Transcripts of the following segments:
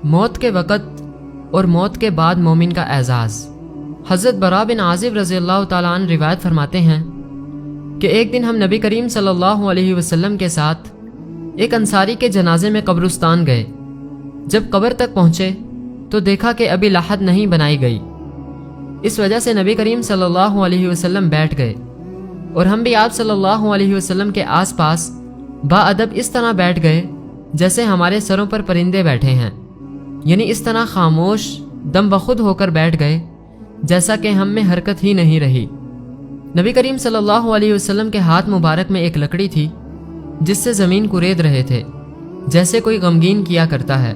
موت کے وقت اور موت کے بعد مومن کا اعزاز۔ حضرت برا بن عازب رضی اللہ تعالیٰ عنہ روایت فرماتے ہیں کہ ایک دن ہم نبی کریم صلی اللہ علیہ وسلم کے ساتھ ایک انصاری کے جنازے میں قبرستان گئے۔ جب قبر تک پہنچے تو دیکھا کہ ابھی لحد نہیں بنائی گئی۔ اس وجہ سے نبی کریم صلی اللہ علیہ وسلم بیٹھ گئے اور ہم بھی آپ صلی اللہ علیہ وسلم کے آس پاس با ادب اس طرح بیٹھ گئے جیسے ہمارے سروں پر پرندے بیٹھے ہیں، یعنی اس طرح خاموش دم بخود ہو کر بیٹھ گئے جیسا کہ ہم میں حرکت ہی نہیں رہی۔ نبی کریم صلی اللہ علیہ وسلم کے ہاتھ مبارک میں ایک لکڑی تھی جس سے زمین کورید رہے تھے جیسے کوئی غمگین کیا کرتا ہے۔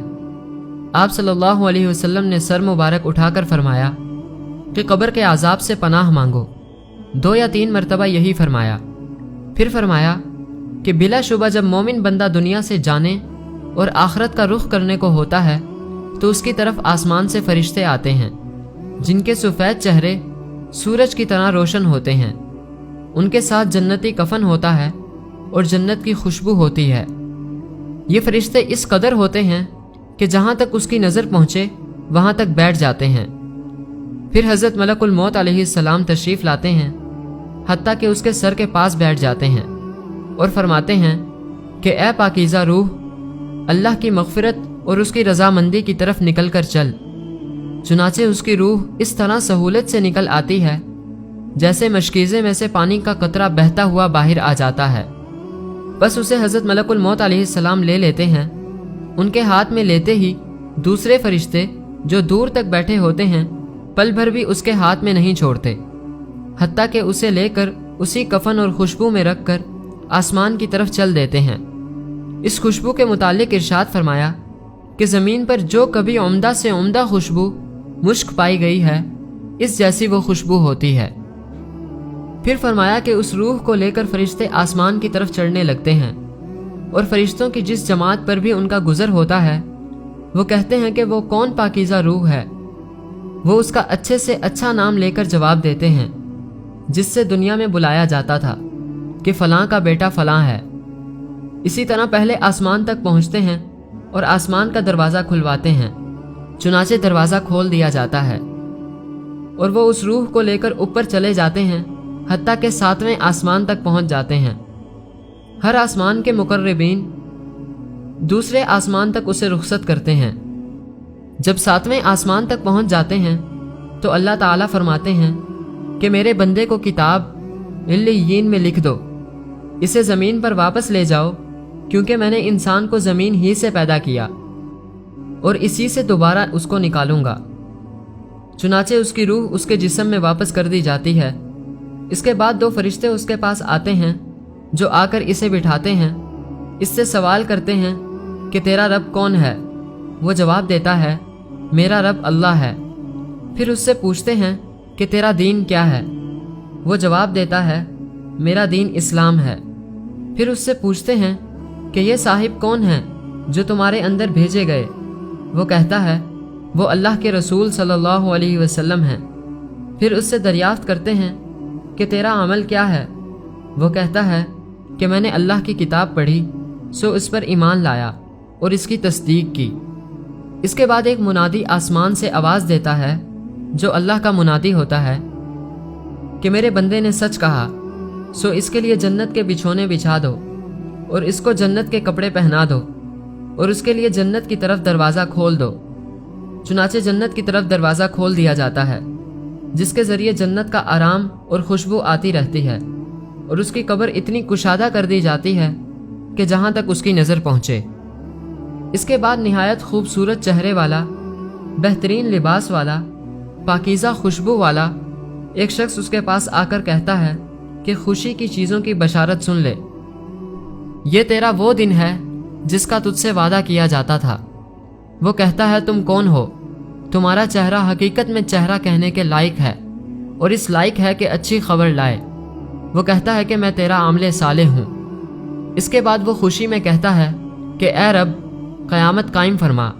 آپ صلی اللہ علیہ وسلم نے سر مبارک اٹھا کر فرمایا کہ قبر کے عذاب سے پناہ مانگو۔ 2 یا 3 مرتبہ یہی فرمایا۔ پھر فرمایا کہ بلا شبہ جب مومن بندہ دنیا سے جانے اور آخرت کا رخ کرنے کو ہوتا ہے تو اس کی طرف آسمان سے فرشتے آتے ہیں جن کے سفید چہرے سورج کی طرح روشن ہوتے ہیں، ان کے ساتھ جنتی کفن ہوتا ہے اور جنت کی خوشبو ہوتی ہے۔ یہ فرشتے اس قدر ہوتے ہیں کہ جہاں تک اس کی نظر پہنچے وہاں تک بیٹھ جاتے ہیں۔ پھر حضرت ملک الموت علیہ السلام تشریف لاتے ہیں حتیٰ کہ اس کے سر کے پاس بیٹھ جاتے ہیں اور فرماتے ہیں کہ اے پاکیزہ روح، اللہ کی مغفرت اور اس کی رضامندی کی طرف نکل کر چل۔ چنانچہ اس کی روح اس طرح سہولت سے نکل آتی ہے جیسے مشکیزے میں سے پانی کا قطرہ بہتا ہوا باہر آ جاتا ہے۔ بس اسے حضرت ملک الموت علیہ السلام لے لیتے ہیں۔ ان کے ہاتھ میں لیتے ہی دوسرے فرشتے جو دور تک بیٹھے ہوتے ہیں پل بھر بھی اس کے ہاتھ میں نہیں چھوڑتے، حتیٰ کہ اسے لے کر اسی کفن اور خوشبو میں رکھ کر آسمان کی طرف چل دیتے ہیں۔ اس خوشبو کے متعلق ارشاد فرمایا کہ زمین پر جو کبھی عمدہ سے عمدہ خوشبو مشک پائی گئی ہے اس جیسی وہ خوشبو ہوتی ہے۔ پھر فرمایا کہ اس روح کو لے کر فرشتے آسمان کی طرف چڑھنے لگتے ہیں اور فرشتوں کی جس جماعت پر بھی ان کا گزر ہوتا ہے وہ کہتے ہیں کہ وہ کون پاکیزہ روح ہے۔ وہ اس کا اچھے سے اچھا نام لے کر جواب دیتے ہیں جس سے دنیا میں بلایا جاتا تھا کہ فلاں کا بیٹا فلاں ہے۔ اسی طرح پہلے آسمان تک پہنچتے ہیں اور آسمان کا دروازہ کھلواتے ہیں، چنانچہ دروازہ کھول دیا جاتا ہے اور وہ اس روح کو لے کر اوپر چلے جاتے ہیں حتیٰ کہ 7ویں آسمان تک پہنچ جاتے ہیں۔ ہر آسمان کے مقربین دوسرے آسمان تک اسے رخصت کرتے ہیں۔ جب 7ویں آسمان تک پہنچ جاتے ہیں تو اللہ تعالیٰ فرماتے ہیں کہ میرے بندے کو کتاب علیین میں لکھ دو، اسے زمین پر واپس لے جاؤ کیونکہ میں نے انسان کو زمین ہی سے پیدا کیا اور اسی سے دوبارہ اس کو نکالوں گا۔ چنانچہ اس کی روح اس کے جسم میں واپس کر دی جاتی ہے۔ اس کے بعد 2 فرشتے اس کے پاس آتے ہیں جو آ کر اسے بٹھاتے ہیں، اس سے سوال کرتے ہیں کہ تیرا رب کون ہے؟ وہ جواب دیتا ہے میرا رب اللہ ہے۔ پھر اس سے پوچھتے ہیں کہ تیرا دین کیا ہے؟ وہ جواب دیتا ہے میرا دین اسلام ہے۔ پھر اس سے پوچھتے ہیں کہ یہ صاحب کون ہیں جو تمہارے اندر بھیجے گئے؟ وہ کہتا ہے وہ اللہ کے رسول صلی اللہ علیہ وسلم ہیں۔ پھر اس سے دریافت کرتے ہیں کہ تیرا عمل کیا ہے؟ وہ کہتا ہے کہ میں نے اللہ کی کتاب پڑھی سو اس پر ایمان لایا اور اس کی تصدیق کی۔ اس کے بعد ایک منادی آسمان سے آواز دیتا ہے جو اللہ کا منادی ہوتا ہے کہ میرے بندے نے سچ کہا، سو اس کے لیے جنت کے بچھونے بچھا دو اور اس کو جنت کے کپڑے پہنا دو اور اس کے لیے جنت کی طرف دروازہ کھول دو۔ چنانچہ جنت کی طرف دروازہ کھول دیا جاتا ہے جس کے ذریعے جنت کا آرام اور خوشبو آتی رہتی ہے اور اس کی قبر اتنی کشادہ کر دی جاتی ہے کہ جہاں تک اس کی نظر پہنچے۔ اس کے بعد نہایت خوبصورت چہرے والا، بہترین لباس والا، پاکیزہ خوشبو والا ایک شخص اس کے پاس آ کر کہتا ہے کہ خوشی کی چیزوں کی بشارت سن لے، یہ تیرا وہ دن ہے جس کا تجھ سے وعدہ کیا جاتا تھا۔ وہ کہتا ہے تم کون ہو؟ تمہارا چہرہ حقیقت میں چہرہ کہنے کے لائق ہے اور اس لائق ہے کہ اچھی خبر لائے۔ وہ کہتا ہے کہ میں تیرا عامل صالح ہوں۔ اس کے بعد وہ خوشی میں کہتا ہے کہ اے رب قیامت قائم فرما،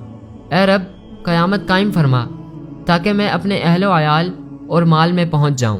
اے رب قیامت قائم فرما تاکہ میں اپنے اہل و عیال اور مال میں پہنچ جاؤں۔